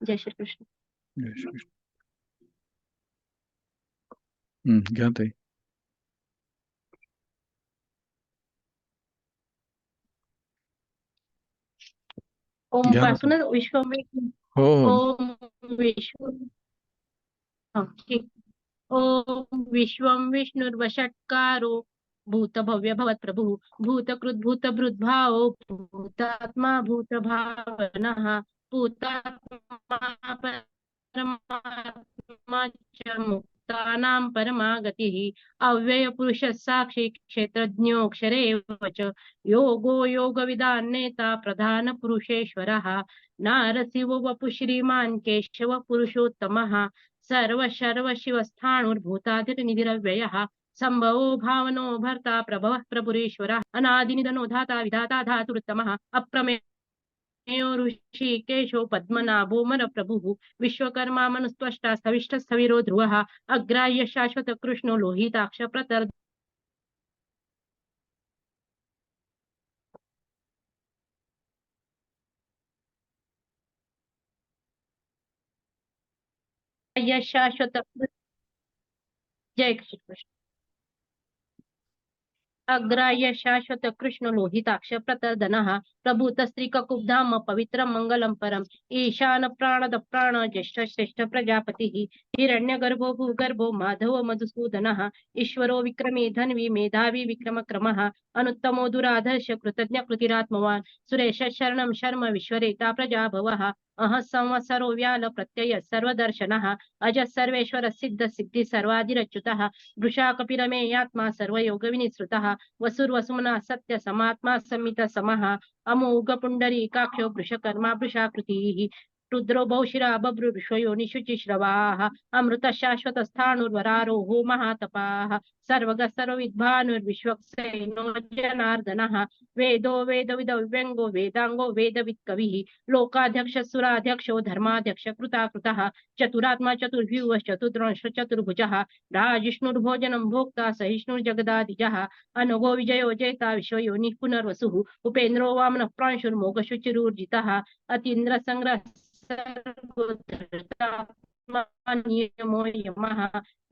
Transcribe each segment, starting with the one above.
जय श्री कृष्ण. जय श्री कृष्ण. घ्या ताई. ओम घ्या ना ताई. पासूनच विश्वमे हो हो. ओम विश्व हा, ठीक. ओम विश्वं विष्णुर्वषट्कारो भूतभव्य भवत्प्रभुः भूतकृत भूतभृद्भावो भूतात्मा भूतभावनः भूतात्मा परमात्मा च मुक्तानां परमागतिः अव्ययपुरुषः साक्षी क्षेत्रज्ञोऽक्षरे एव च योगो योगविदान्नेता प्रधानपुरुषेश्वरः नारसिंहो वपु श्रीमान् केशव पुरुषोत्तमः सर्व शर्व शिवस्थाणुर्भूतादिर्निधिरव्ययः संभवो भावनो भर्ता प्रभवः प्रभुरेश्वरः अनादिनिधनो धाता विधाता धातुरुत्तमः अप्रमेयो ऋषिकेशो पद्मनाभो मरप्रभुः विश्वकर्मा मनुस्त्वष्टा स्थविष्ठस्थविरो ध्रुवः अग्राह्य शाश्वत कृष्णो लोहिताक्ष प्रतर शाश्वत. जय श्री कृष्ण. अग्राह्य शाश्वत कृष्ण लोहिताक्ष प्रतर्दनः प्रभूत स्त्रीककुब्धाम पवित्रं मंगलम परम ईशान प्राणद प्राण ज्येष्ठ श्रेष्ठ प्रजापतिः हिरण्यगर्भो भूगर्भो माधव मधुसूदनः ईश्वरो विक्रमी धन्वी मेधावी विक्रमक्रमः अनुत्तमो दुराधर्ष कृतज्ञ कृतिरात्मवान् सुरेश शरणं शर्म विश्वरेता प्रजाभवः अह संवत्सरो व्याल प्रत्यय सर्वदर्शनः अज सर्वेश्वर सिद्ध सिद्धि सर्वादिरच्युतः वृषा कपिरमेयात्मा सर्वयोग विनिसृतः वसुर्वसुमना सत्य समात्मा समित समः अमोघ पुंडरीकाक्षो वृषकर्मा वृषाकृतिः रुद्रो बहुशिरा बभ्रुर्षयोनिशुचिश्रवाः अमृत शाश्वत स्थाणुर्वरारोहो महातपाः सर्वग सर्वविद्भानुर्विश्वक्सेनो जनार्दनः वेदो वेदविदव्यङ्गो वेदाङ्गो वेदवित्कविः लोकाध्यक्ष सुराध्यक्षो धर्माध्यक्ष कृताकृतः चतुरात्मा चतुर्भ्युवः चतुर्द्रंश चतुर्भुजः राजिष्णुर्भोजनं भोक्ता सहिष्णुर्जगदादिजः अनघो विजयो जेता विश्वयोनिः पुनर्वसुः उपेन्द्रो वामनः प्रांशुर्मोघशुचिरूर्जितः अतीन्द्र संग्रह नियमो यमः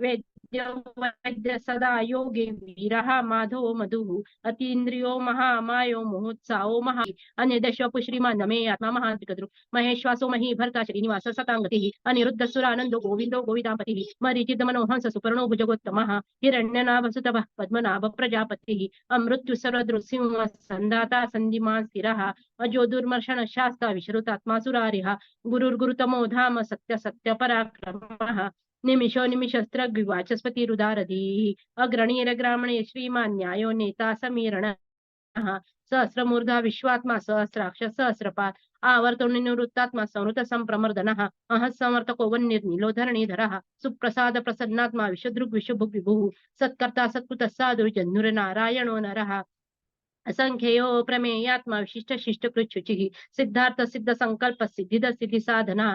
वेद्य वैद्य सदा योगी वीरः माधवो मधुः अतीन्द्रियो महामायो मोहोत्साहो महा अन्यदशवपु श्रीमान् नमे आत्मा महाद्विकद्रु महेश्वासो मही भर्ता श्रीनिवास सतांगतिः अनिरुद्ध सुरानंदो गोविंदो गोविदापतिः मरीचित मनोहंस सुपर्णो भुजगोत्तमः हिरण्यनाभ सुतभः पद्मनाभ प्रजापतिः अमृत्यु सर्वदृसिंह संदाता संधिमान् स्थिरः अजो दुर्मर्शन शास्ता विश्रुतात्मा सुरारिः गुरुर्गुरुतमो धाम सत्य सत्य पराक्रमः निमिषो निमिषस्त्रग्विवाचस्पतिरुदारधीः अग्रणीरग्रामणे श्रीमान् न्यायो नेता समीरणः सहस्रमूर्धा विश्वात्मा सहस्राक्ष सहस्रपात् आवर्तो निवृत्तात्मा संवृत संप्रमर्दनः अह समर्थको वन्निर्नीलो धरणीधरः सुप्रसाद प्रसन्नात्मा विशुदृग् विशुभुग् विभुः सत्कर्ता सत्कृतः साधुर्जन्नुर्नारायणो नरः असंख्यो प्रमेयात्मा विशिष्ट शिष्ट कृच्छुचिः सिद्धार्थ सिद्ध संकल्प सिद्धिद सिद्धि साधना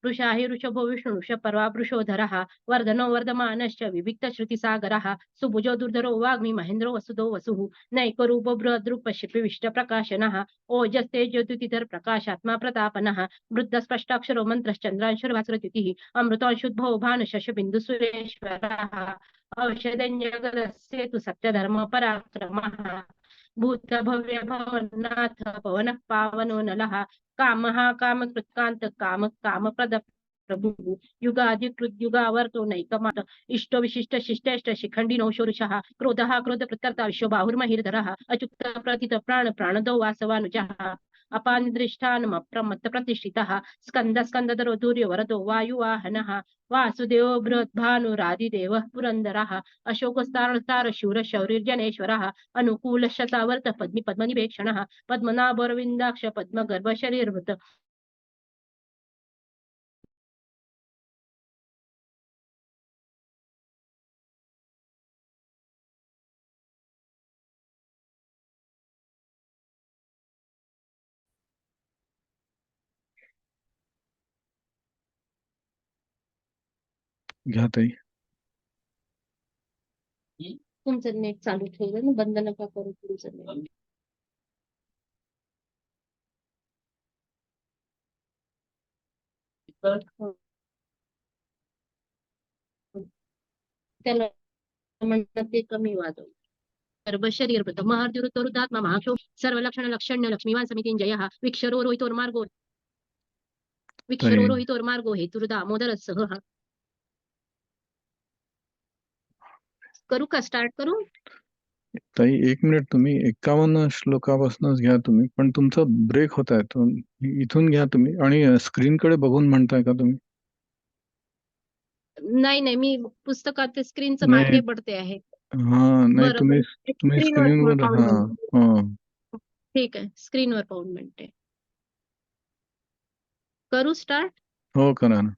वृषाहि ऋषभो विष्णु वृषपर्वा वृषोधरः वर्धनो वर्धमानश्च विविक्त श्रुति सागरः सुभुजो दुर्धरो वाग्मी महेन्द्रो वसुदो वसुः नैकरूपो बृहद्रूप शिपिविष्ट प्रकाशनः ओजस्तेजोद्युतिधर प्रकाशात्मा प्रतापनः वृद्ध स्पष्टाक्षरो मंत्रश्चंद्रांशुर्भास्करद्युतिः अमृतांशुद्भवो भानुशश बिंदु सुरेश्वरः औषधन्यगदस्येतु सत्यधर्म पराक्रमः भूत भव्य भवनाथ पवन पावनो नलः कामः कामकृत्कान्त काम कामप्रद प्रभुः युगादिकृत युगावर्तो नैकमात इष्टो विशिष्ट शिष्टेष्ट शिखण्डिनो शोरुषः क्रोधः क्रोधकृत्कर्ता विश्वबाहुर्महिर्धरः अच्युत प्रतित प्राण प्राणदो वासवानुजः अपानिदृष्टानमप्रमत्त प्रतिष्ठितः स्कंद स्कंदधरो धूर्यो वरदो वायुवाहनः वासुदेव बृहद्भानुरादिदेवः पुरन्दरः अशोकस्तार शूर शौर्यजनेश्वरः अनुकूल शतावर्त पद्मी पद्मनिवेक्षणः पद्मनाभरविन्दाक्ष पद्मगर्भ शरीरभृत घ्या ताई. तुमचं नेट चालू ठेवलं ना, बंद नका करू तुमचं नेट. त्याला म्हणतात ते कमी वाजव गर्भ शरीर महर्दुरुदात्मा महाक्षो सर्व लक्षण लक्षण्य लक्ष्मीवान समितींजय विक्षरो रोहितोर्मार्गो विक्षरो रोहितोर्मार्गो हेतुर दामोदर सह करू का स्टार्ट करू ताई 1 मिनिट, तुम्ही 51 श्लोकापासूनच घ्या तुम्ही, पण तुमचा ब्रेक होत आहे, तो इथून घ्या तुम्ही. आणि स्क्रीनकडे बघून म्हणताय का तुम्ही? नाही नाही, मी पुस्तकात स्क्रीनचं नाही. मागे पडते आहे. हा नाही, बरं तुम्ही बरं तुम्ही स्क्रीनवर स्क्रीनवर पाहून हा म्हणते. हा ठीक आहे, स्क्रीनवर पाहून म्हणते. करू स्टार्ट. हो, करा ना.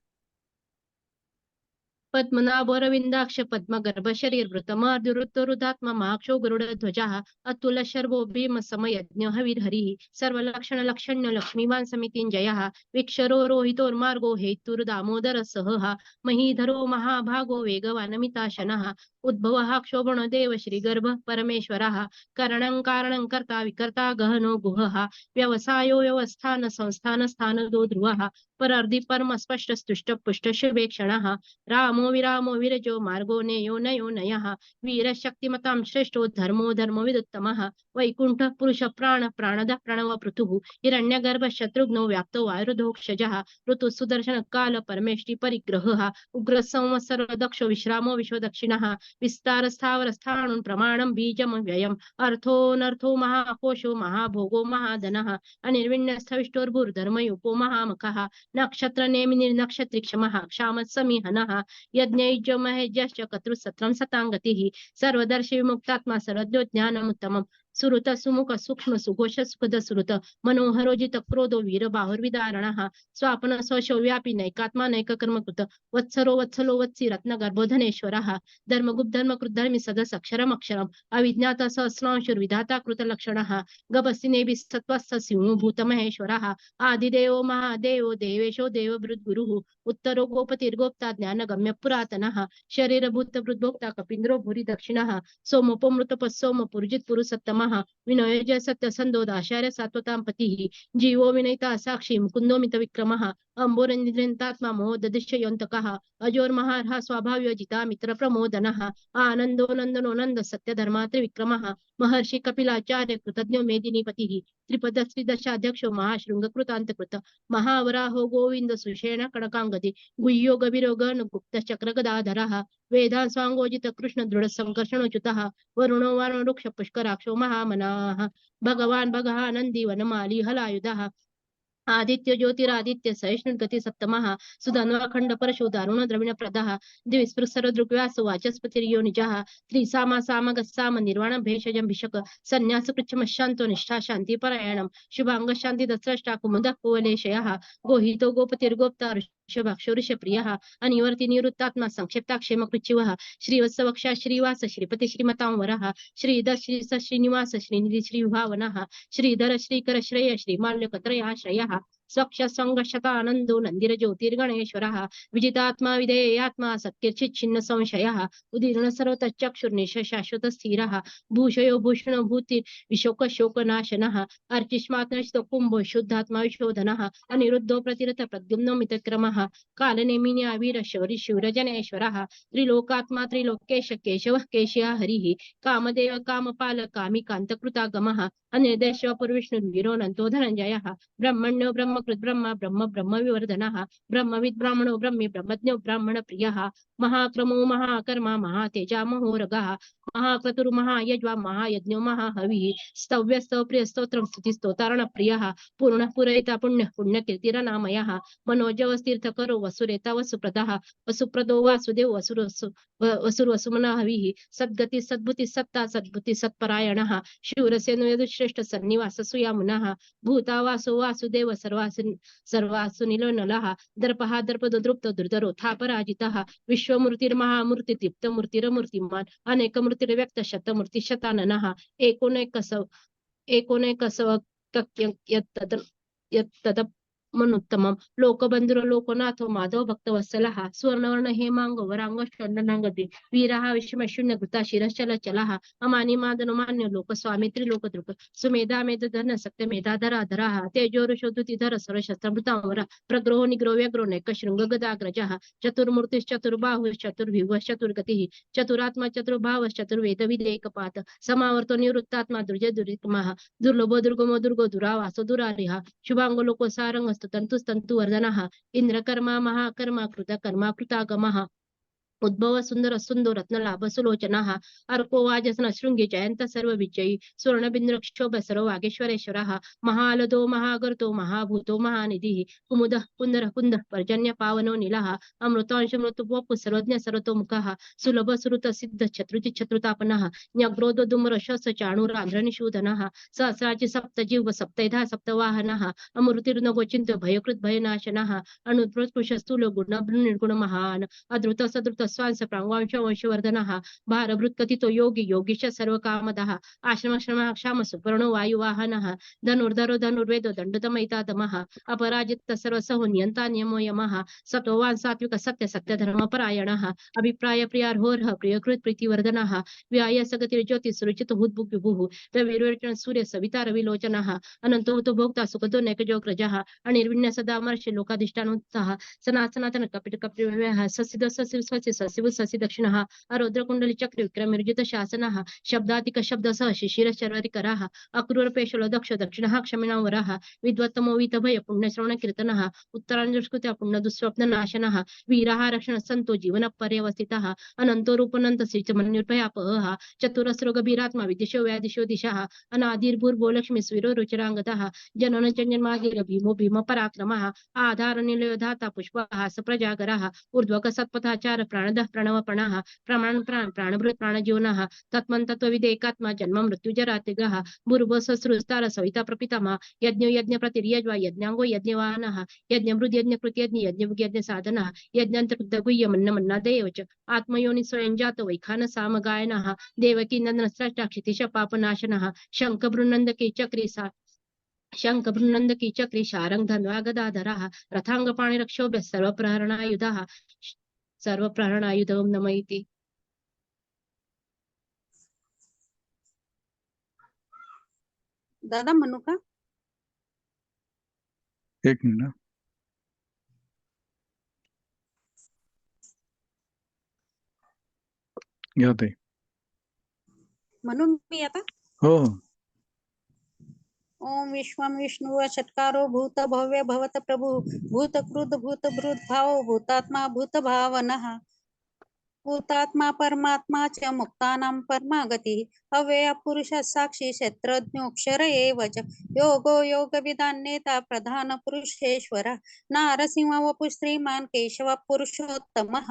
पद्मनाभोरविंदाक्ष पद्मगर्भ शरीरवृत मर्दुरुत्तरुदात्मा महाक्षो गरुडध्वजः अतुल शर्वो भीम समयज्ञ हविर्हरिः सर्वलक्षण लक्षण्य लक्ष्मीवान समितिंजयः विक्षरो रोहितोर्मार्गो हेतुर दामोदर सहः महीधरो महाभागो वेगवानमिताशनः उद्भवः क्षोभण देव श्रीगर्भ परमेश्वरः करणं कारणं कर्ता विकर्ता गहनो गुहः व्यवसायो व्यवस्थान संस्थान स्थान दो ध्रुवः परर्धि परम स्पष्ट स्तुष्ट पुष्ट शुभेक्षणः रामो विरामो विरजो मार्गो नेयो नयो नयः वीरशक्तिमतां श्रेष्ठो धर्मो धर्मविदुत्तमः वैकुंठ पुरुष प्राण प्राणद प्रणव पृथुः हिरण्यगर्भ शत्रुघ्नो व्याप्तो वायुर्धोक्षजः ऋतु सुदर्शन काल परमेष्टि परिग्रहः उग्र संवत्सर दक्षो विश्रामो विश्वदक्षिणः विस्तार स्थावर स्थाणुं प्रमाणं बीजं व्ययम् अर्थोऽनर्थो महाकोशो महाभोगो महाधनः अनिर्विण्यस्थविष्टोर्भुर्धर्मयुपो महामखः नक्षत्र नेमि निर्नक्षत्रि क्षमः क्षामत्समिहनः यज्ञैज्यमहेज्यश्च कतृसत्रं सताङ्गतिः सर्वदर्शी विमुक्तात्मा सर्वज्ञो ज्ञानमुत्तमम् सुरुत सुमुख सूक्ष्म सुघोष सुखद सुरुत मनोहरोजित क्रोधो वीरबाहुर्विदारणः स्वापन स्वशो व्यापी नैकात्मा नैककर्मकृत वत्सरो वत्सलो वत्सी रत्नगर्भोधनेश्वरः धर्मगुप्त धर्मकृद्धर्मि सदसक्षरमक्षरम् अविज्ञात सहस्रांशुर्विधाता कृतलक्षणः गभस्तिनेभिः सत्त्वस्य सिंहो भूतमहेश्वरः आदिदेवो महादेवो देवेशो देवभृद्गुरुः उत्तरो गोपतिर्गोप्ता ज्ञानगम्य पुरातनः शरीरभूतभृद्भोक्ता कपीन्द्रो भूरि दक्षिणः सोमोपमृतपस्सोम पुरुजित् पुरुषोत्तमः विनयोजय सत्यसन्धो दाशार्य सात्वतां पतिः जीवो विनयिता साक्षी मुकुन्दो मितविक्रमः अम्बोरनिधृन्तात्मा मोहदधिशयोऽन्तकः अजोर्महार्ह स्वभावयोजिता मित्रप्रमोदनः आनन्दो नन्दनो नन्द सत्यधर्मा त्रिविक्रमः महर्षि कपिलाचार्य कृतज्ञो मेदिनीपतिः त्रिपदश्रीदशाध्यक्षो महाशृङ्गकृतान्तकृत महावराहो गोविंद सुषेण कणकांगदी गुह्यो गभीरो गण गुप्त चक्र गदाधरः वेदान् स्वाङ्गोजित कृष्ण दृढ संकर्षणोच्युतः वरुणो वारुण वृक्ष पुष्कराक्षो महामनाः भगवान् भगः नन्दी वनमाली हलायुधः आदित्य ज्योतिरादित्य सहिष्णुगति सप्तमः सुधन्वाखंड परशु दारुण द्रविण प्रदः द्विस्पृशर दृग्व्यासो वाचस्पतिर्यो निजः त्रिसामा सामग साम निर्वाण भेषजं भिषक संन्यास पृच्छमशान्तो निष्ठा शांति परायणं शुभांग शांति दस्रष्टा कुमुदः कुवलेशयः गोहितो गोपतिर्गोप्ता ऋषभक्षोऋषप्रियः अनिवर्ति निवृत्तात्मा संक्षिप्ता क्षेम कृच्छिवः श्रीवत्सवक्षा श्रीवास श्रीपति श्रीमतां वरः श्रीधर श्रीस श्रीनिवास श्रीनिधि श्रीभावनः श्रीधर श्रीकर श्रेय श्रीमाल्यकत्रयाश्रयः स्वक्ष संगशतानन्दो नन्दिर ज्योतिर्गणेश्वरः विजितात्मा विधेयात्मा सत्कीर्चिच्छिन्न संशयः उदीर्ण सर्वतश्चक्षुर्निश शाश्वत स्थिरः भूषयो भूषणो भूति विशोक शोकनाशनः अर्चिष्मात्मस्तो कुम्भो शुद्धात्मा विशोधनः अनिरुद्धो प्रतिरथ प्रद्युम्नो मितक्रमः कालनेमिनी आवीर शौरि शूरजनेश्वरः त्रिलोकात्मा त्रिलोकेश केशवः केशया हरिः कामदेव कामपाल कामी कान्तकृतागमः अनिर्देशो पुर्विष्णुर्वीरो नन्तो धनञ्जयः ब्रह्मण्यो ब्रह्मकृत् ब्रह्म ब्रह्म ब्रह्मविवर्धनः ब्रह्मविद् ब्राह्मणो ब्रह्मी ब्रह्मज्ञो ब्राह्मणप्रियः महाक्रमो महाकर्मा महातेजा महोरगः महाक्रतुर्महायज्वा महायज्ञो महाहविः स्तव्यस्तवप्रियस्तोत्रं स्तुतिस्तोतारणप्रियः पूर्णः पुरयिता पुण्यः पुण्यकीर्तिरनामयः मनोजवस्तीर्थकरो वसुरेता वसुप्रदः वसुप्रदो वासुदेव वसुर्वसुमना हविः सद्गति सद्भुति सत्ता सद्भुति सत्परायणः शूरसेनो यदुश्रेष्ठ सन्निवास सुयामुनः भूता वासो वासुदेव सर्वासु निलनलः दर्पः दर्पदो द्रुप्तो दुर्धरो थापराजितः विश्वमूर्तिर्महामूर्ति तृप्तमूर्तिरमूर्तिमान् अनेकमूर्तिर्व्यक्त शतमूर्ति शताननः एकोनैकसव यत्तद मनुत्तमम लोकबंधुर लोकनाथो माधव भक्तवत्सलः सुवर्णवर्ण हेमांग वरांग चंदनांगती वीरः विषमशून्य घृता शिरश्चल चलः अमानी मादनो मान्य लोक स्वामी त्रिलोकदृक सुमेधा मेध धन सत्य मेधाधरा धराः तेजोरुषोधुतिधर सरशस्त्रमृतांवर प्रग्रहो निग्रो व्यग्रो नैक शृंग गदाग्रजः चतुर्मूर्तिश्चतुर्बाहुश्चतुर्व्यूहश्चतुर्गतिः चतुरात्मा चतुर्भावश्चतुर्वेद विदेकपात समावर्तो निवृत्तात्मा दुर्जय दुरितमः दुर्लभो दुर्गमो दुर्गो दुरावासो दुरारिहा शुभांगो लोको सारंगस्तु तंतुस्तंतु वर्धनः इंद्रकर्मा महाकर्मा कृतकर्मा कृतागमः उद्भव सुंदर सुंदर रत्न लाभ सुलोचना अर्को वाजसन शृंगी जयंत सर्व विजयी सुवर्णबिंद्र क्षोभ सर्व वागेश्वरेश्वर महालदो महागर्तो महाभूतो महानिधि कुमुद कुंदर कुंद पर्जन्य पावनो नीलः अमृतांश मृतुपोप सर्वज्ञ सर्वतोमुख सुलभ सुरुत सिद्ध शत्रुचि शत्रुतापनः न्यग्रोध दुम्र शस चाणूरांध्रनिषूदनः सहस्राची सप्तजीव सप्तैधा सप्तवाहनः अमृतिर्नगोचिंत भयकृत भयनाशनः अनुत्कृष्टस्थूल गुण निर्गुण महान अद्रुत सद्रुत स्वांस प्रांगांश वंशवर्धनः भारभृत्कथितो योगी योगीश सर्व कामदः आश्रम क्षाम सुपर्णो वायुवाहनः धनुर्धरो धनुर्वेदो दंडतमयितादमः अपराजित सर्वसहो नियंता नियमो यमः सतोवान सात्विक सत्य सत्य धर्मपरायणः अभिप्राय प्रियार्होर्ह प्रियकृत प्रीतिवर्धनः व्याय सगति ज्योति सुरुचित हुद्भुक् विभुः रविर्वचन सूर्य सविता रविलोचनः अनंतो भोक्ता सुखदो नैकजोग्रजः अनिर्विण्य सदा मर्षि लोकाधिष्ठानोत्साह सनातन कपिट कपिल ससिद ससि ससिव ससि दक्षिणः अरौद्र कुंडली चक्र विक्रम विरजित शासनः शब्दातिक शब्द सह शिशिर शर्वरिकरः अक्रूर पेशल दक्ष दक्षिणः क्षमिणा वरः विद्वत्तमो वीतभय पुण्यश्रवण कीर्तनः उत्तरांजस्कृत्य पुण्य दुःस्वप्न नाशनः वीरः रक्षण संतो जीवन पर्यवस्थितः अनंतो रूपनंत श्रीचमन्युर्भयापहः चतुरस्रो गभीरात्मा विदिशो व्यादिशो दिशः अनादिर्भूर्भो लक्ष्मी स्वीरो रुचिरांगतः जनन जन्मागिर भीमो भीम पराक्रमः आधार निलयो धाता पुष्पहास प्रजागरः ऊर्ध्वक सत्पथाचार प्राणदः प्रणवपणः प्रमाण प्राणभृत प्राणजीवनः तत्मन्तत्वविदेकात्मा जन्म मृत्युजरातिग्रह भूर्भुवः सहस्रस्तार सविता प्रपितामह यज्ञो यज्ञ प्रतिर्यज्वा यज्ञांगो यज्ञवाहनः यज्ञमृद यज्ञकृत यज्ञ यज्ञभुग यज्ञ साधनः यज्ञान्तर्गुह्य मन्नमन्नादेव च आत्मयोनि स्वयं जातो वैखान सामगायनः देवकी नन्दनस्रष्टा क्षितिश पापनाशनः शंख बृन्नन्दकी चक्री सा शंख बृन्नन्दकी चक्री शारंग धन्वा गदाधरः रथांग पाणिरक्षोभ्य सर्वप्रहरणायुधः सर्वप्रहरणायुधं नमयति। दादा म्हणू का? एक मिनिट. घ्या ताई. म्हणून मी आता हो. ओम विश्वम विष्णु षट्कारो भूत भव्य भवत प्रभु भूत क्रुद्ध भूत भृत भाव भूतात्मा भूत भावनः भूतात्मा परमात्मा च मुक्तानां परमागति अव्यय पुरुष साक्षी क्षेत्रज्ञोक्षर एव च योगो योगविदान्नेता प्रधान पुरुषेश्वर नारसिंह वपु श्रीमान केशव पुरुषोत्तमः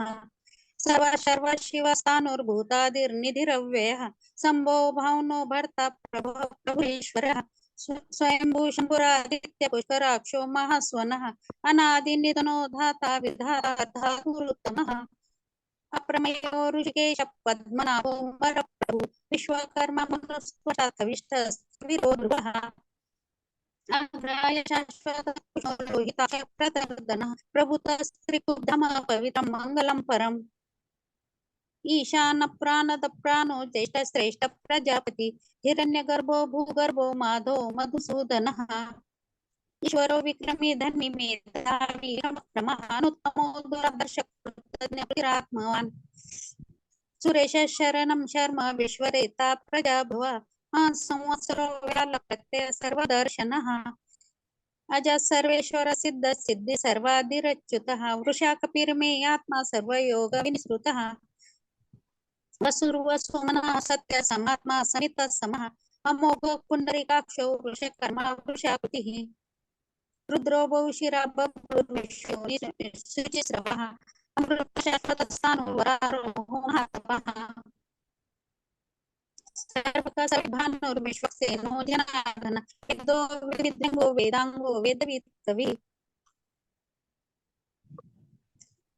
सर्व सर्व शिवस्थानुर्भूतादिर्निधिरव्ययः शंभो भावनो भर्ता प्रभुश्वरः स्वयंभू शंभुरादित्य पुष्कराक्षो महास्वनः अनादिनिधनो धाता विधाता गुरुत्तमः अप्रमेयो ऋषिकेश पद्मनाभो वरप्रभु विश्वकर्मा मनुस्वशातविष्टस्विरोर्वः अग्राय शाश्वत लोहिताय प्रतर्दनः प्रभुतस्त्रिकुब्धमः पवित्रं मङ्गलं परम् ईशान प्राणद प्राणो ज्येष्ठ श्रेष्ठ प्रजापति हिरण्यगर्भो भूगर्भो माधो मधुसूदनः ईश्वरो विक्रमी धर्मी मेधावी महानुत्तमो दूरदर्शक कृतज्ञात्मवान् सुरेश शरणं शर्म विश्वरेता प्रजाभव संवत्सरो व्याल प्रत्यय सर्वदर्शनः अज सर्वेश्वर सिद्ध सिद्धि सर्वादिरच्युतः वृषा कपिर्मे आत्मा सर्वयोग विनिसृतः वसुर्व सोमनः सत्य समात्मा समित समः अमोघ पुंडरीकाक्षो वृषकर्मा वृषापतिः रुद्रो बहुशिरा बभ्रुर्विश्वो शुचिस्रवः अमृतशाश्वतस्थाणुर्वरारोहो महातपः सर्वकसविभानुर्विश्वक्सेनो जनार्दन वेदो विद्यंगो वेदांगो वेदवित्तवि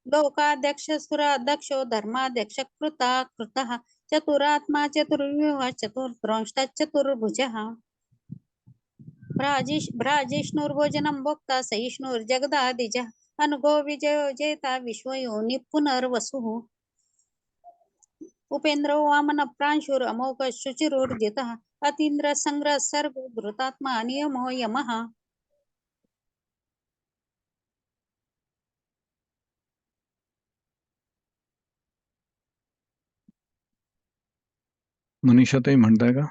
लोकाध्यक्ष सुराध्यक्षो धर्माध्यक्ष कृता कृतः चतुरात्मा चतुर्व्यूह चतुर्द्रष्टा चतुर्भुजः भ्राजिष्णुर्भोजनं भोक्ता सहिष्णुर्जगदादिजः अनघो विजयो जेता विश्वयोनि पुनर्वसुः उपेन्द्रो वामन प्रांशुर अमोघ शुचिरुर्जितः अतीन्द्र संग्रह सर्गो धृतात्मा नियमो यमः मनीषाताई म्हणताय का?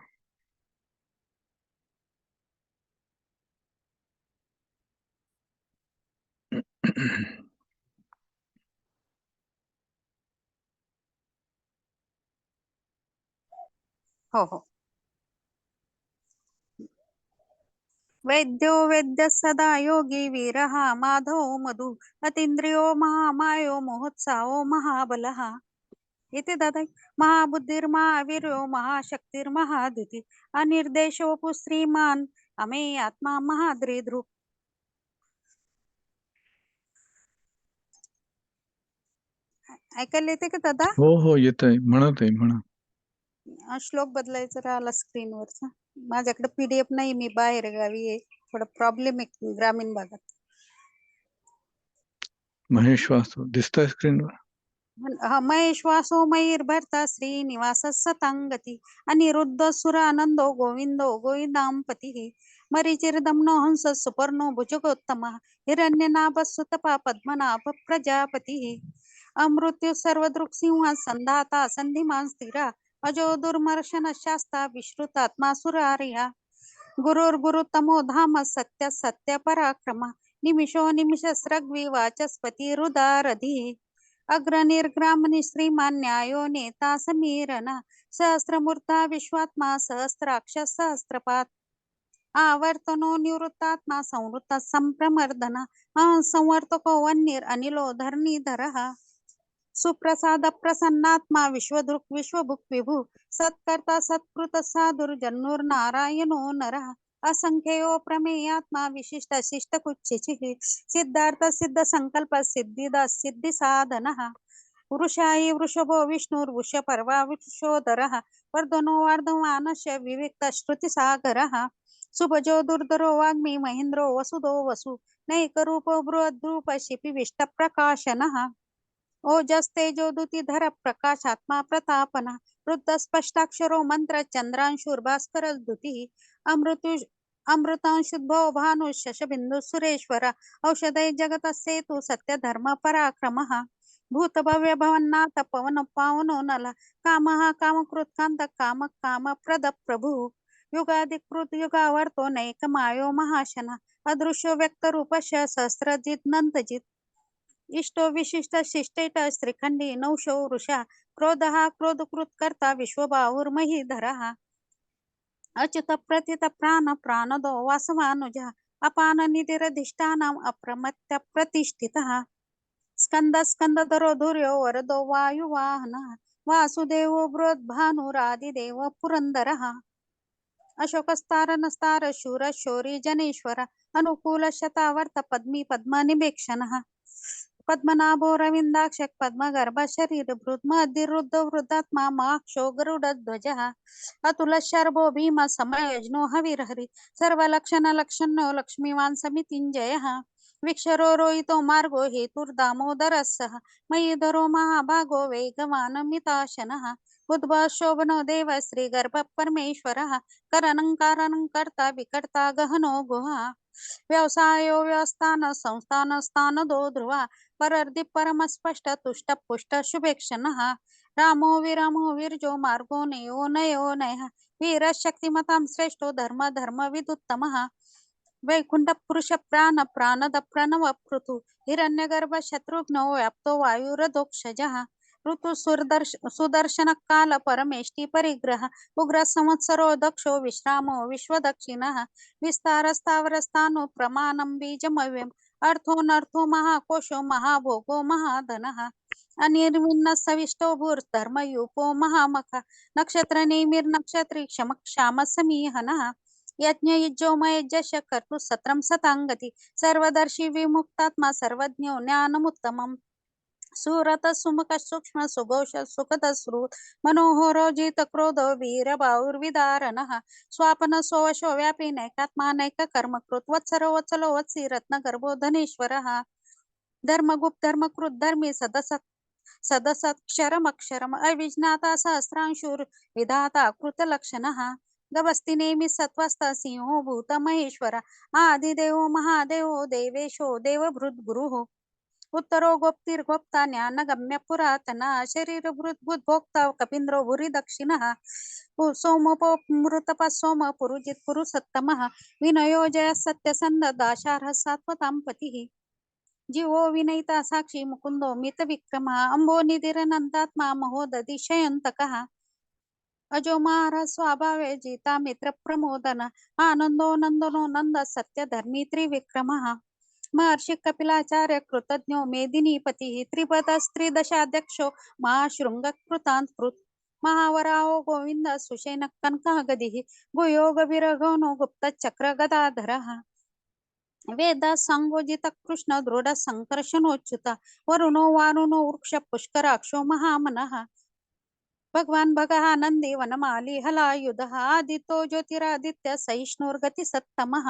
हो हो. वैद्यो वेद्य सदा योगी वीरः माधव मधु अतीन्द्रियो महामायो महोत्साहो महाबलः इथे दादा महाबुद्धिर्महावीर्यो महाशक्तिर्महादिति अनिर्देशोपु श्रीमान अमे आत्मा महाद्रिधृ ऐकायला येते का दादा? हो हो येत आहे, म्हणत आहे, म्हणा. श्लोक बदलायचा राहिला स्क्रीनवरचा. माझ्याकडे पीडीएफ नाही, मी बाहेर गावी आहे, थोडा प्रॉब्लेम आहे ग्रामीण भागात. महेश वासू दिसतंय स्क्रीनवर? महेश वासो मयूर्भर्ता श्रीनिवास सतांगती अनिरुद्ध सुर आनंदो गोविंदो गोविंदांपती मरीचिर्दम्नो हंस सुपर्णो भुजगोत्तम हिरण्यनाभ सुतपा पद्मनाभ प्रजापती अमृत्यू सर्वदृक् सिंह संधाता संधिमान स्थिरा अजो दुर्मर्शन शास्ता विश्रुतात्मा सुरार्या गुरुर्गुरुतमो धाम सत्य सत्य पराक्रम निमिषो निमिष स्रग्वी वाचस्पती रुदारधी अग्रनिर्ग्रामनि श्रीमान न्यायो नेता समीरना सहस्रमूर्ता विश्वात्मा सहस्राक्ष सहस्रपात आवर्तनो निवृत्तात्मा संवृत्त संप्रमर्दना संवर्तको वन्नीर अनिलो धरणीधरः सुप्रसाद प्रसन्नात्मा विश्वदृक् विश्वभुक् विभु सत्कर्ता सत्कृत साधुर्जन्नुर् नारायणो नरः असंख्यो प्रमेयात्मा विशिष्ट शिष्ट कुच्चिचिः सिद्धार्थ सिद्ध संकल्प सिद्धिदा सिद्धि साधनः वृषायि वृषभो विष्णुर्वृषपर्वा वृषोदरः वर्धनो वर्धमानस्य विविक्त श्रुति सागरः सुभजो दुर्धरो वाग्मी महेन्द्रो वसुदो वसु नैकरूपो बृहद्रूप शिपि विष्ट प्रकाशनः ओजस्तेजो दुतिधर प्रकाशात्मा प्रतापना वृद्ध स्पष्टाक्षरो मंत्र चंद्रांशुर्भास्कर दुतिः अमृतांशुद्भो भानु शशबिंदु सुरेश्वर औषधै जगत सेतु सत्य धर्म पराक्रमः भूत भव्य भवन्नाथ पवन पावनो नला कामः कामकृत्कांत काम काम प्रद प्रभु युगादिकृत युगावर्तो नैकमायो महाशना अदृश्यो व्यक्त रूपस्य सहस्रजित नंतजित इष्टो विशिष्ट शिष्टेट श्रीखंडी नौशो वृषा क्रोधः क्रोधकृत कर्ता विश्वबाहुर्महीधरः अच्युत प्रथित प्राण प्राणदो वासवानुजा अपान निधिरधिष्ठानम् अप्रमत्य प्रतिष्ठितः स्कंद स्कंदधरो धुर्यो वरदो वायुवाहनः वासुदेवो बृहद्भानुरादिदेव पुरंदरः अशोकस्तारनस्तार शूर शौरी जनेश्वर अनुकूल शतावर्त पद्मी पद्मनिभेक्षणः पद्मनाभो रविंदाक्ष पद्मगर्भ शरीर मध्यरुद्ध वृद्धात्मा माक्षो गरुडध्वजः अतुल शर्भो भीम समयज्ञो हविर्हरि सर्वलक्षण लक्षणो लक्ष्मीवान समितिञ्जयः विक्षरो रोहितो मार्गो हेतुर्दामोदरस्सः मयीधरो महाभागो वेगवान मिताशनः उद्भव शोभनो देव श्रीगर्भ परमेश्वरः करणं कर्ता विकर्ता गहनो गुहा व्यवसायो व्यवस्थान संस्थान स्थान दो ध्रुवा परर्दि परम स्पष्ट तुष्ट पुष्ट शुभेक्षणः रामो विरामो विरजो मार्गो नयो नयो नयः वीर शक्तिमतां श्रेष्ठो धर्म धर्म विदुत्तमः वैकुंठ पुरुष प्राण प्राणद प्रणव पृथु हिरण्यगर्भ शत्रुघ्नो व्याप्तो वायुरधोक्षजः ऋतु सुदर्शन काल परमेष्टि परिग्रह उग्र संवत्सरो दक्षो विश्रामो विश्वदक्षिणः विस्तार स्थावर स्थानो प्रमाणं बीजमव्यम् अर्थो महाकोशो महाभोगो महाधनः अनिर्विण्ण सविष्टो भूर्धर्मयूपो महामख नक्षत्र नक्षत्री क्षम क्षाम समीहनः यज्ञ यज्ञोमय जश कर्तु सत्रम सतांगति सर्वदर्शी विमुक्तात्मा सर्वज्ञो ज्ञानमुत्तमम् सुरत सुमुख सूक्ष्म सुघोष सुखद श्रुत मनोहरोजित क्रोध वीर बाहुर्विदारणः स्वापन सोवशो व्यापी नैकात्मा नैक कर्मकृत वत्सरो वत्सलो वत्सी रत्न गर्भो धनेश्वरः धर्मगुप्त धर्मकृत धर्मी सदसत्क्षरमक्षरम अविज्ञाता सहस्रांशूर विधाता कृतलक्षणः गवस्ति नेमि सत्त्वस्थ सिंहो भूत महेश्वर आदिदेवो महादेवो देवेशो देवभृद्गुरुः उत्तरो गोप्तिर्गोप्ता ज्ञानगम्य पुरातना शरीरभृत् बुद्भोक्ता कपीन्द्रो भूरि दक्षिणः सोमोपमृतपः सोम पुरुजित् पुरुषोत्तमः विनयो जय सत्यसन्ध दाशार्ह सात्वतां पतिः जीवो विनयिता साक्षी मुकुन्दो मितविक्रमः अम्बो निधिरनन्तात्मा महोदधिशयन्तकः अजो महाराज स्वाभावे जिता मित्र प्रमोदन आनंदो नंदनो नंद सत्य धर्मी त्रिविक्रमः महर्षि कपिलाचार्य कृतज्ञो मेदिनीपति त्रिपद स्त्रीदशाध्यक्षो महाशृंगकृतांकृत महावराहो गोविंद सुषेण कनकागदिः भूयोग विरगनो गुप्त चक्र गदाधरः वेद संगोजित कृष्ण दृढ संकर्षणोच्युत वरुणो वारुणो वृक्ष पुष्कराक्षो महामनः भगवान भगः नंदी वनमाली हलायुधः आदित्यो ज्योतिरादित्य सहिष्णुर्गति सत्तमः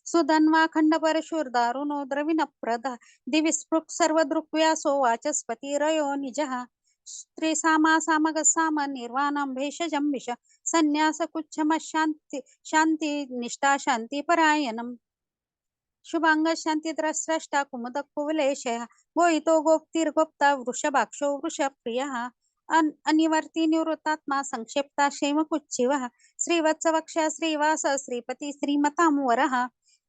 सुधन्वा खंडपरशूर दारुणो द्रविणप्रद दिविस्पृक् सर्वदृक्व्यासो वाचस्पति रयो निजः स्त्री सामा सामग साम निर्वाणं भेषजं विष संन्यास कुच्छम शांति शांति निष्ठा शांति परायणम् शुभांग शांति द्रस्रष्टा कुमुद कुवलेशः गोहितो गोप्तिर्गोप्ता वृषभाक्षो वृषप्रियः अनिवर्ती निवृत्तात्मा संक्षेप्ता क्षेमकुच्छिवः श्रीवत्सवक्ष श्रीवास श्रीपति श्रीमतामुवरः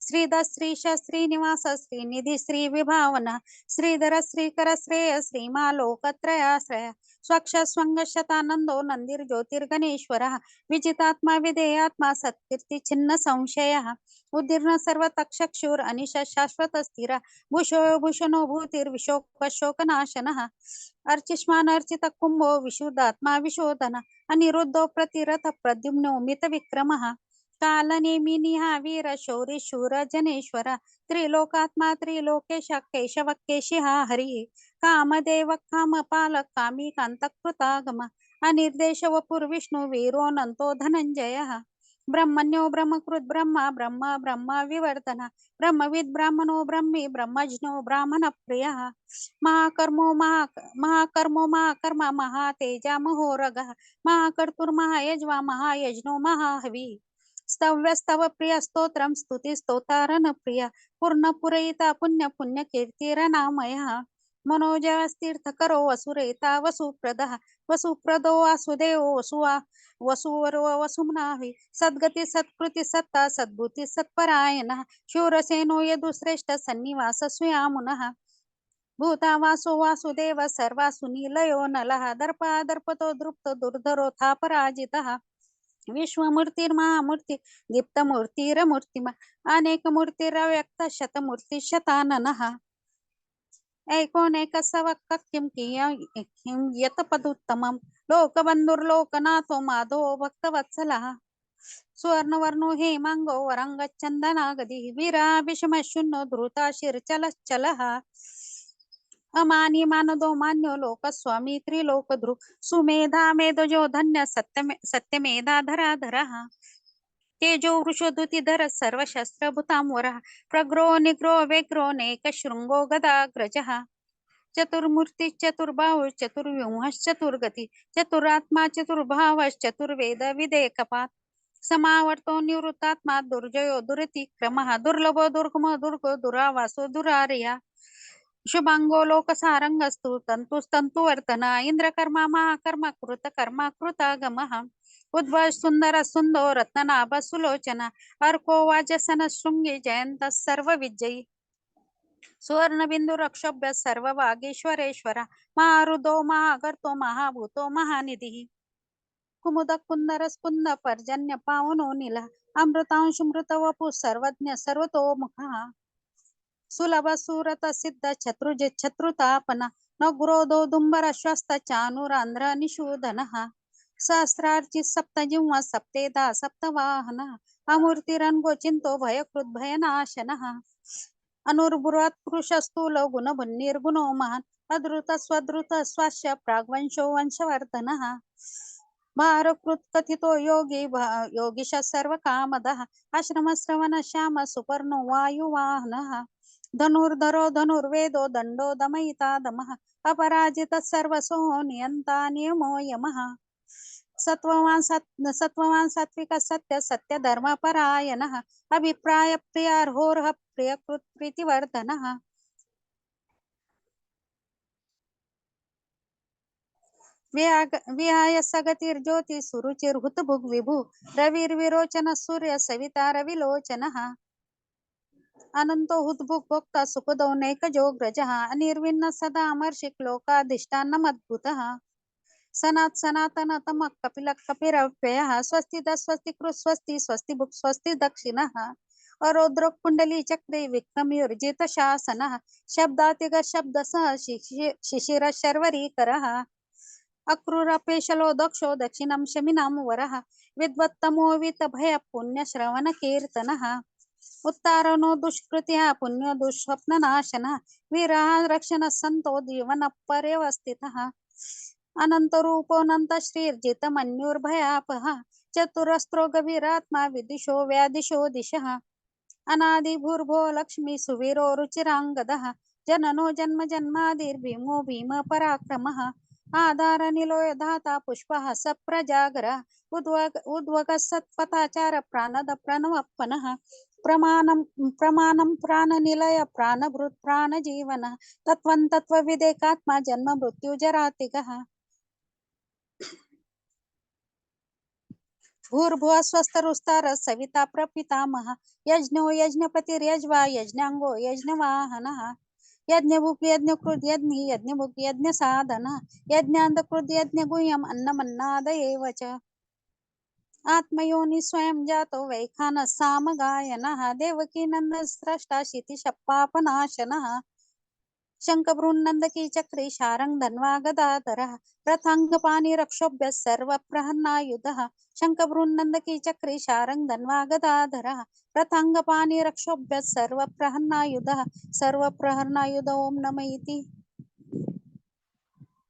श्रीधर श्रीश श्रीनिवास श्रीनिधि श्री विभावना श्रीधर श्रीकर श्रेय श्रीमालोकत्रयाश्रय स्वक्ष स्वंग शतानंदो नंदिर ज्योतिर्गणेश्वरः विजितात्मा विधेयात्मा सत्कीर्ति छिन्न संशयः उदीर्ण सर्व तक्षक्षुर अनिश शाश्वत स्थिर भूषो भूषणो भूतिर्विशोकशोकनाशनः अर्चिष्मान अर्चित कुंभो विशुद्धात्मा विशोधन अनिरुद्धो प्रतिरथ प्रद्युम्नो मित विक्रमः कालनेमि वीर शौरी शूर जनेश्वर त्रिलोकात्मा त्रिलोकेश केशव केशिः हरिः कामदेव कामपालक कामी कांतकृतागम अनिर्देश वपुर्विष्णु वीरोऽनन्तो धनञ्जयः ब्रह्मण्यो ब्रह्मकृत ब्रह्मा ब्रह्म ब्रह्म विवर्धन ब्रह्मविद् ब्राह्मणो ब्रह्मी ब्रह्मज्ञो ब्राह्मण प्रियः महाकर्मो महाकर्मा महातेजा महोरगः महाकर्तुर्महायज्वा महायज्ञो महाहवी स्तव्यस्तव प्रिय स्तोत्रम स्तुति स्तोतारन प्रिय पूर्ण पुरयिता पुण्य पुण्य कीर्तिरनामयः मनोजस्तीर्थकरो वसुरेता वसुप्रदः वसुप्रदो वासुदेवो वसुवरो वसुम्नाभि सद्गति सत्कृति सत्ता सद्भूति सत्परायणः शूरसेनो यदुश्रेष्ठ सन्निवास सुयामुनः भूतावासो वासुदेव सर्वासुनीलयो नलः दर्पा दर्पतो दृप्तो दुर्धरो था पराजितः विश्वमूर्तिर्महामूर्ति दीप्तमूर्तिरमूर्तिमा अनेकमूर्तिरव्यक्त शतमूर्ति शताननः ऐकोनेकसवक् किं यत पदुत्तमं लोकबन्धुर्लोकनाथो माधवो भक्तवत्सलः सुवर्णवर्णो हेमांगो वरंगचन्दनागदिः वीराभिषमशून्यो धृताशिरचलश्चलः अमानी मानदो मान्यो लोकस्वामी त्रिलोकध्रुव सुमेधा मेधजो धन्य सत्यमेधा धराधरः तेजो वृषोधुतिधर सर्वशस्त्रभूतांवरः प्रग्रो निग्रो व्यग्रो नेकशृङ्गो गदाग्रजः चतुर्मूर्तिश्चतुर्बाहुश्चतुर्व्यूहश्चतुर्गति चतुरात्मा चतुर्भावश्चतुर्वेद विदेकपात् समावर्तो निवृत्तात्मा दुर्जयो दुरतिक्रमः दुर्लभो दुर्गमो दुर्गो दुरावासो दुरार्या शुभांगो लोकसारंगस्तु तंतुस्तंतुवर्तना इंद्रकर्मा महाकर्मा कृतकर्मा कृतागमः उद्भव सुंदर सुंदो रत्ननाभ सुलोचना अर्को वाजसन शृंगी जयंत सर्व विजयी सुवर्ण बिंदु रक्षोभ्य सर्व वागीश्वरेश्वर महारुदो महागर्तो महाभूतो महानिधिः कुमुद कुंदर स्कुंद पर्जन्य पावनो नील अमृतांशुमृत वपु सर्वज्ञ सर्वतोमुखः सुलभ सुरत सिद्ध शत्रुज शत्रुतापन न गुरोदो दुंबर श्वस्त चानुरांध्र निषूदनः सहस्रार्चित सप्तजिह्वा सप्तेधा सप्तवाहन अमूर्तिरन्गोचिन्तो भयकृत भयनाशनः अनुर्बुरात् पुरुषस्तूलो गुणभुन्निर्गुणो महान् अद्रुत स्वद्रुत स्वास्य प्राग्वंशो वंशवर्धनः भारकृत कथितो योगीश सर्व कामदः आश्रमश्रवण श्याम सुपर्णो वायुवाहनः धनुर्धरो धनुर्वेदो दंडो दमयिता दमः अपराजित सर्वसो नियंता नियमो यमः सत्ववान सात्विक सत्य सत्य धर्म परायणः अभिप्राय प्रियार्होर्ह प्रियकृत प्रीतिवर्धनः विहाय सगतिर्ज्योति सुरुचिर्हुतभुग् विभु रविर्विरोचन सूर्य सविता रविलोचनः अनंतो हुतभुग् भोक्ता सुखदो नैकजोग्रजः अनिर्विण्ण सदा अमर्षिक लोकाधिष्ठानमद्भुतः सनातन तम कपिल कपिरव्ययः स्वस्ति स्वस्ति कृ स्वस्ति स्वस्ति भुक् स्वस्ति दक्षिणः अरोद्र कुंडली चक्रे विक्रमयोर्जित शासनः शब्दातिग शब्द सह शिशिर शर्वरीकरः अक्रूरपेशलो दक्षो दक्षिणं शमिनां वरः विद्वत्तमो वितभय पुण्यश्रवण कीर्तनः उत्तारणो दुष्कृत्या पुण्यो दुःस्वप्ननाशनः वीरः रक्षण संतो जीवन पर्यवस्थितः अनंतरूपोऽनंत श्रीर्जित मन्युर्भयापः चतुरस्त्रो गभीरात्मा विदिशो व्यादिशो दिशः अनादिभूर्भो लक्ष्मी सुवीरो रुचिरांगदः जननो जन्म जन्मादिर्भीमो भीम पराक्रमः आधारनिलयो धाता पुष्पः सप्रजागरः उद्वग सत्पथाचार प्राणद प्रणवप्पनः प्रमाणं प्राणनिलय प्राणभृत् प्राणजीवनः तत्त्वं तत्त्वविदेकात्मा जन्म मृत्युजरातिगः भूर्भुवः स्वस्तरुस्तारः सविता प्रपितामहः यज्ञो यज्ञपतिर्यज्वा यज्ञांगो यज्ञवाहनः यज्ञभुक् यज्ञकृत् यज्ञि यज्ञभुक् यज्ञसाधनः यज्ञान्तकृत् यज्ञगुह्यम् अन्नमन्नाद एव च आत्मयोनि स्वयं जातो वैखानः सामगायनः देवकीनन्दनः स्रष्टा क्षितिशपापनाशनः शङ्खभ्रून्नन्दकी चक्रे शारङ्ग धन्वा गदाधरः रथाङ्गपाणि रक्षोभ्यः सर्वप्रहन्नायुधः शङ्खभ्रून्नन्दकी चक्रे शारङ्ग धन्वा गदाधरः रथाङ्गपाणि रक्षोभ्यः सर्वप्रहन्नायुधः सर्वप्रहन्नायुध ओं नमः इति